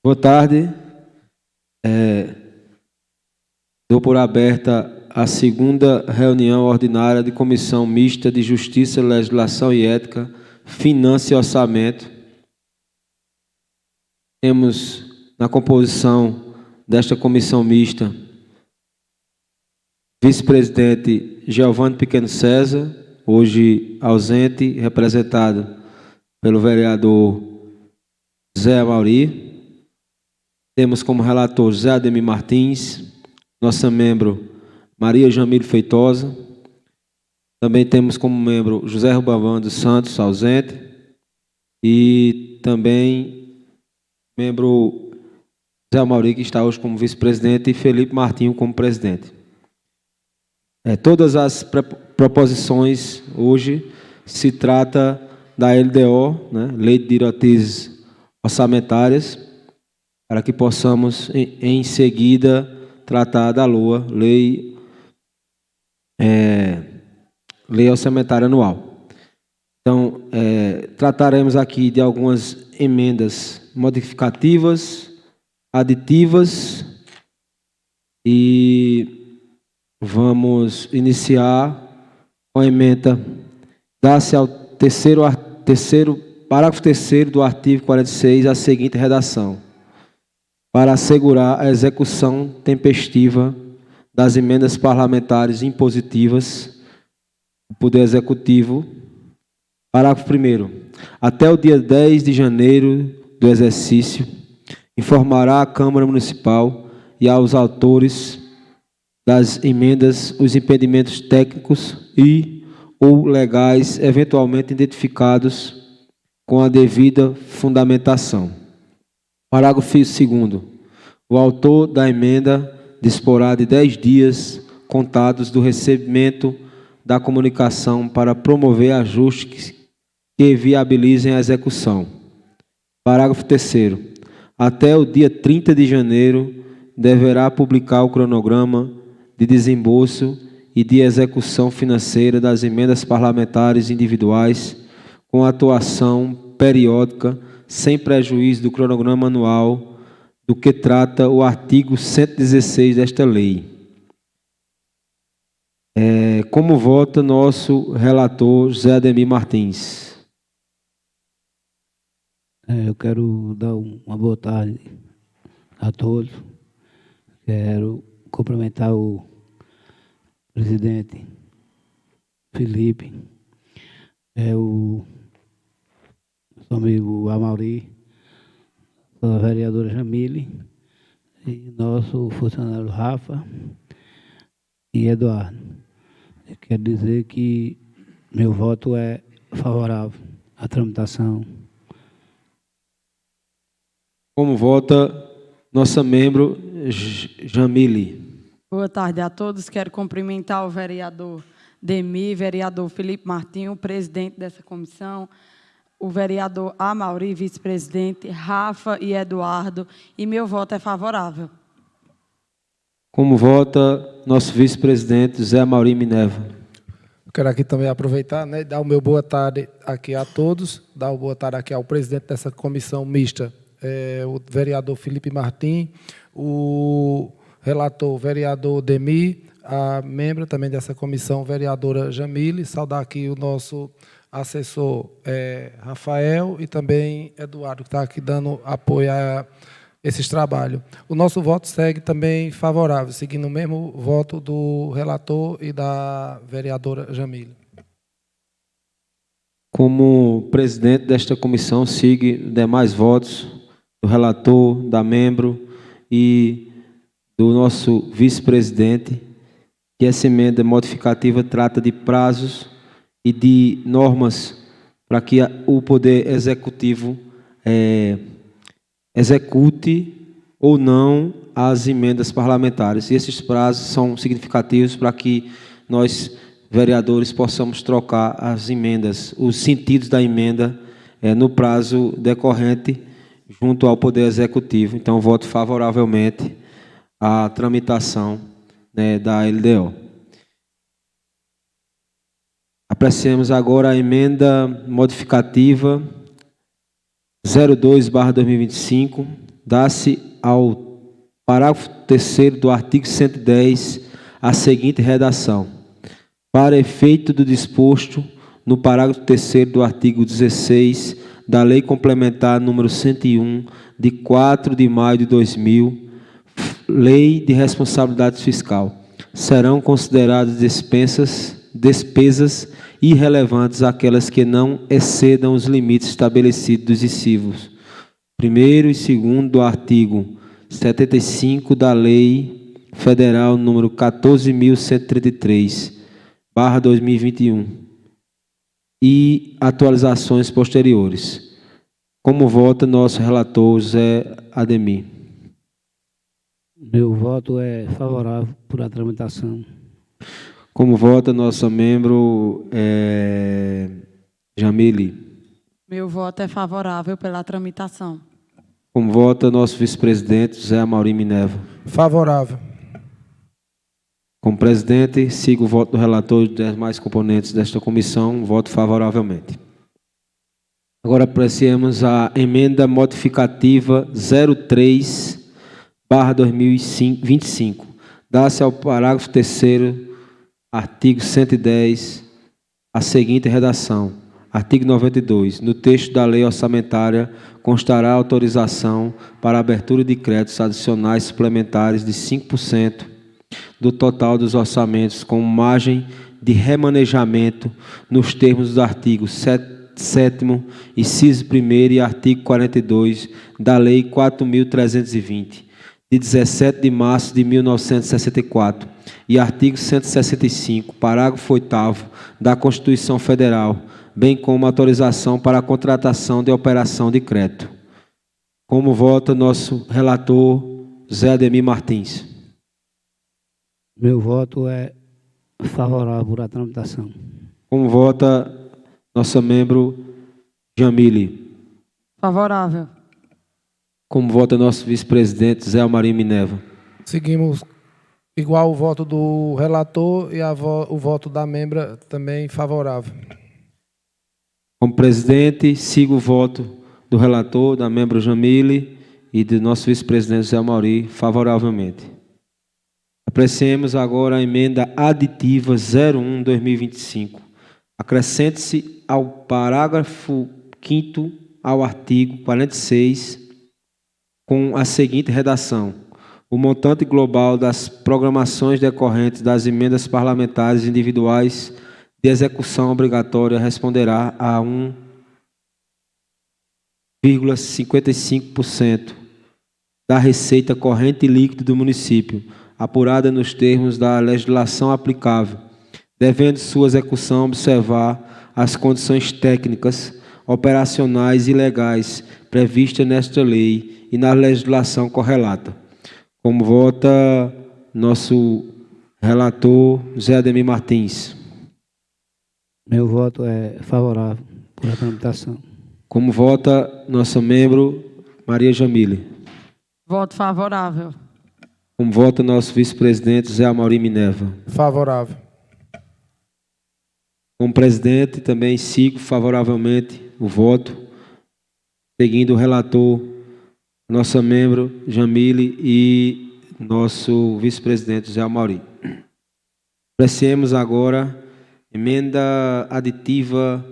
Boa tarde. Dou por aberta a segunda reunião ordinária de Comissão Mista de Justiça, Legislação e Ética, Finanças e Orçamento. Temos na composição desta comissão mista vice-presidente Giovanni Pequeno César, hoje ausente, representado pelo vereador Zé Amauri. Temos como relator José Ademir Martins, nossa membro Maria Jamile Feitosa. Também temos como membro José Rubavão dos Santos, ausente. E também membro Zé Amauri, que está hoje como vice-presidente, e Felipe Martinho como presidente. Todas as proposições hoje se trata da LDO, né, Lei de Diretrizes Orçamentárias, para que possamos, em seguida, tratar da LOA, Lei Orçamentária Anual. Então, trataremos aqui de algumas emendas modificativas, aditivas, e vamos iniciar com a emenda, dá-se ao parágrafo 3º do artigo 46 a seguinte redação: para assegurar a execução tempestiva das emendas parlamentares impositivas do Poder Executivo. Parágrafo 1º. Até o dia 10 de janeiro do exercício, informará a Câmara Municipal e aos autores das emendas os impedimentos técnicos e ou legais eventualmente identificados com a devida fundamentação. Parágrafo 2º. O autor da emenda disporá de 10 dias contados do recebimento da comunicação para promover ajustes que viabilizem a execução. Parágrafo 3º. Até o dia 30 de janeiro, deverá publicar o cronograma de desembolso e de execução financeira das emendas parlamentares individuais, com atuação periódica, sem prejuízo do cronograma anual, do que trata o artigo 116 desta lei. Como vota nosso relator José Ademir Martins? Eu quero dar uma boa tarde a todos. Quero cumprimentar o presidente Felipe, o nosso amigo Amauri, a vereadora Jamile, e nosso funcionário Rafa e Eduardo. Eu quero dizer que meu voto é favorável à tramitação. Como vota nossa membro Jamile? Boa tarde a todos. Quero cumprimentar o vereador Demi, vereador Felipe Martinho, presidente dessa comissão, o vereador Amauri, vice-presidente, Rafa e Eduardo, e meu voto é favorável. Como vota nosso vice-presidente Zé Amauri Minerva? Eu quero aqui também aproveitar, né, dar o meu boa tarde aqui a todos, dar uma boa tarde aqui ao presidente dessa comissão mista, o vereador Felipe Martins, o relator vereador Demi, a membro também dessa comissão vereadora Jamile, saudar aqui o nosso assessor Rafael e também Eduardo, que está aqui dando apoio a esses trabalhos. O nosso voto segue também favorável, seguindo o mesmo voto do relator e da vereadora Jamile. Como presidente desta comissão, sigo demais votos do relator, da membro e do nosso vice-presidente, que essa emenda modificativa trata de prazos e de normas para que o Poder Executivo execute ou não as emendas parlamentares. E esses prazos são significativos para que nós, vereadores, possamos trocar as emendas, os sentidos da emenda no prazo decorrente junto ao Poder Executivo. Então, voto favoravelmente à tramitação, né, da LDO. Apreciamos agora a emenda modificativa 02/2025, dá-se ao parágrafo 3º do artigo 110 a seguinte redação: para efeito do disposto no parágrafo 3º do artigo 16 da Lei Complementar número 101, de 4 de maio de 2000, Lei de Responsabilidade Fiscal, serão consideradas despesas irrelevantes aquelas que não excedam os limites estabelecidos dos incisos 1º e 2º do artigo 75 da Lei Federal número 14.133/2021 e atualizações posteriores. Como vota nosso relator José Ademir? Meu voto é favorável por a tramitação. Como vota nosso membro Jamile? Meu voto é favorável pela tramitação. Como vota nosso vice-presidente José Amaury Minerva? Favorável. Como presidente, sigo o voto do relator e dos demais componentes desta comissão, voto favoravelmente. Agora apreciamos a emenda modificativa 03/2025. Dá-se ao parágrafo 3º, artigo 110, a seguinte redação: artigo 92. No texto da lei orçamentária constará autorização para a abertura de créditos adicionais suplementares de 5% do total dos orçamentos, com margem de remanejamento nos termos dos artigos 7º, inciso 1º e artigo 42 da Lei 4.320, de 17 de março de 1964, e artigo 165, parágrafo 8º da Constituição Federal, bem como autorização para a contratação de operação de crédito. Como vota nosso relator Zé Ademir Martins? Meu voto é favorável por a tramitação. Como vota nosso membro Jamile? Favorável. Como vota nosso vice-presidente Zé Amaury Minerva? Seguimos igual o voto do relator e o voto da membra também favorável. Como presidente, sigo o voto do relator, da membro Jamile e do nosso vice-presidente Zé Amaury favoravelmente. Apreciemos agora a emenda aditiva 01/2025. Acrescente-se ao parágrafo 5º ao artigo 46 com a seguinte redação: o montante global das programações decorrentes das emendas parlamentares individuais de execução obrigatória responderá a 1,55% da receita corrente líquida do município, apurada nos termos da legislação aplicável, devendo sua execução observar as condições técnicas, operacionais e legais previstas nesta lei e na legislação correlata. Como vota nosso relator Zé Ademir Martins? Meu voto é favorável por a tramitação. Como vota nossa membro Maria Jamile? Voto favorável. Como vota nosso vice-presidente Zé Amaury Minerva? Favorável. Como presidente, também sigo favoravelmente o voto, seguindo o relator, nossa membro Jamile e nosso vice-presidente Zé Amaury. Apreciemos agora emenda aditiva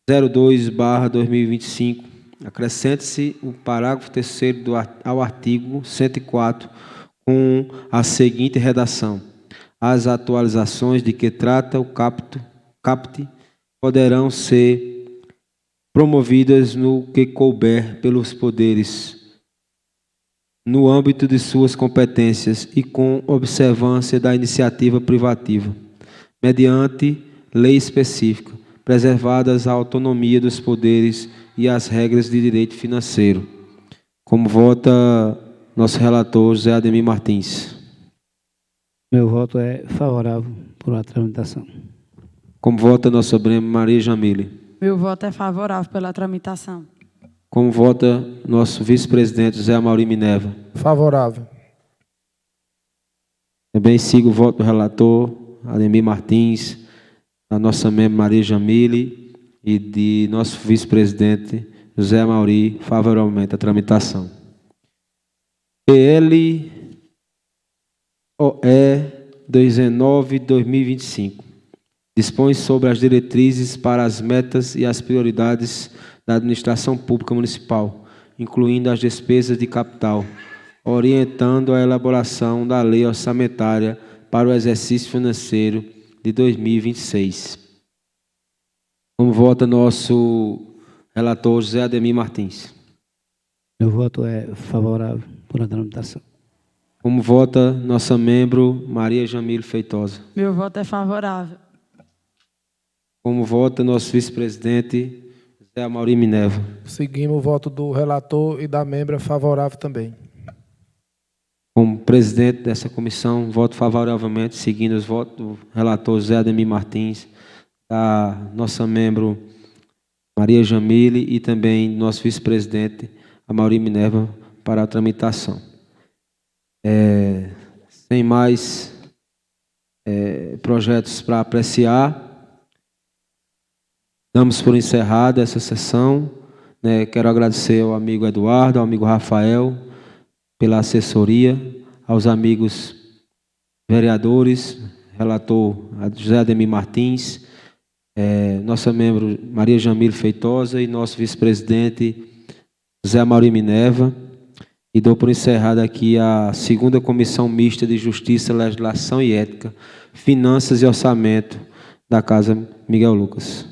02/2025. Acrescente-se o parágrafo 3º ao artigo 104 com a seguinte redação: as atualizações de que trata o CAPT poderão ser promovidas no que couber pelos poderes, no âmbito de suas competências e com observância da iniciativa privativa, mediante lei específica, preservadas a autonomia dos poderes e as regras de direito financeiro. Como vota nosso relator José Ademir Martins? Meu voto é favorável por a tramitação. Como vota nossa membro Maria Jamile? Meu voto é favorável pela tramitação. Como vota nosso vice-presidente José Amaury Minerva? Favorável. Também sigo o voto do relator Ademir Martins, da nossa membro Maria Jamile e de nosso vice-presidente José Amaury, favoravelmente à tramitação. PL OE 19/2025. Dispõe sobre as diretrizes para as metas e as prioridades da administração pública municipal, incluindo as despesas de capital, orientando a elaboração da lei orçamentária para o exercício financeiro de 2026. Como vota nosso relator José Ademir Martins? Meu voto é favorável por a tramitação. Como vota nossa membro Maria Jamile Feitosa? Meu voto é favorável. Como vota nosso vice-presidente José Amaury Minerva? Seguimos o voto do relator e da membra favorável também. Como presidente dessa comissão, voto favoravelmente, seguindo os votos do relator José Ademir Martins, da nossa membro Maria Jamile e também nosso vice-presidente Amaury Minerva para a tramitação. Sem mais projetos para apreciar, damos por encerrada essa sessão. Quero agradecer ao amigo Eduardo, ao amigo Rafael, pela assessoria, aos amigos vereadores, relator José Ademir Martins, nossa membro Maria Jamile Feitosa e nosso vice-presidente José Amaury Minerva. E dou por encerrada aqui a 2ª Comissão Mista de Justiça, Legislação e Ética, Finanças e Orçamento da Casa Miguel Lucas.